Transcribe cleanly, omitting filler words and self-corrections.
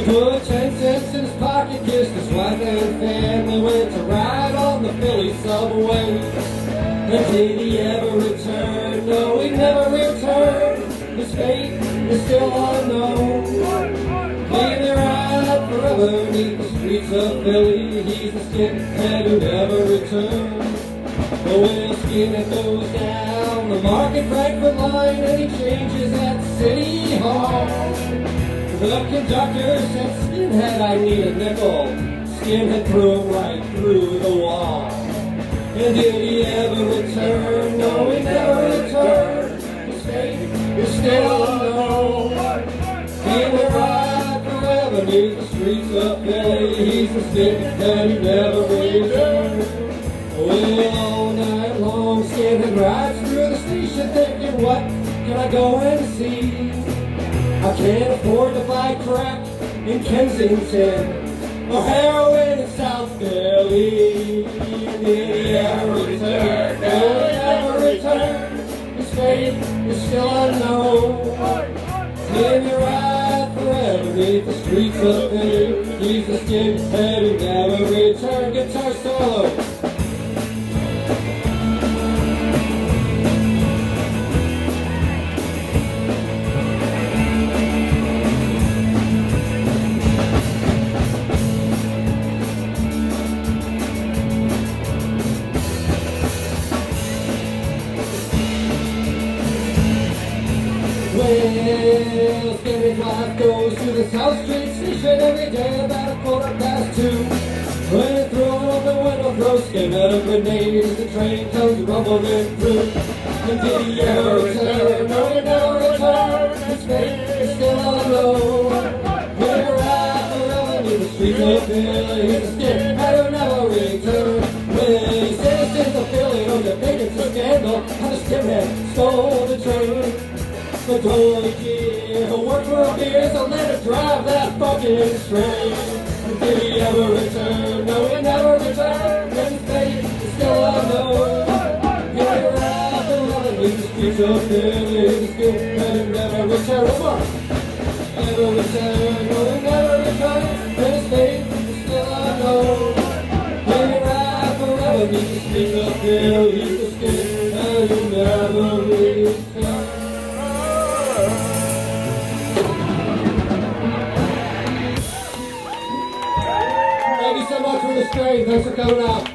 put 10 cents in his pocket, kissed his wife and family, went to ride on the Philly subway. And did he ever return? No, he never returned. His fate is still unknown. May they ride forever beneath the streets of Philly. He's the skinhead who never returned. But when Skinhead goes down the Market Frankfurt line and he changes at City Hall, the conductor said, "Skinhead, I need a nickel." Skinhead threw him right through the wall. And did he ever return? No, he never returned. His fate is still unknown. He will ride forever beneath the streets of Philly. He's the skinhead who never returned. Well, all night long, Skinhead rides through the station thinking, what can I go and see? I can't afford to buy crack in Kensington or heroin in South Philly. And did he ever return? No, he never returned. His fate is still unknown. Can he ride forever beneath the streets of Philly? He's the skinhead who never returned. Guitar solo. Well, Skinhead's wife goes to the South Street station every day about 2:15. When throwing open window, throws Skinhead a grenade as the train comes rumbling through. And did he ever return? No, he never returned. His fate is still unknown. When he ride forever in the streets of Philly, he's a skinhead who never returned. When he citizens of Philly don't debate it's a scandal how the skinhead stole the train. But he'll work for a beer, so let it drive that fucking train. And did he ever return? No, he never returned. And his fate is still unknown. He'll ride forever beneath the streets of Philly. He's a skinhead who never returned. One more. Never returnn. No, he never returned. And his fate is still unknown. He'll ride forever beneath the streets of Philly. He's a skinhead who never returned. Thank you so much for the strain. Thanks for coming out.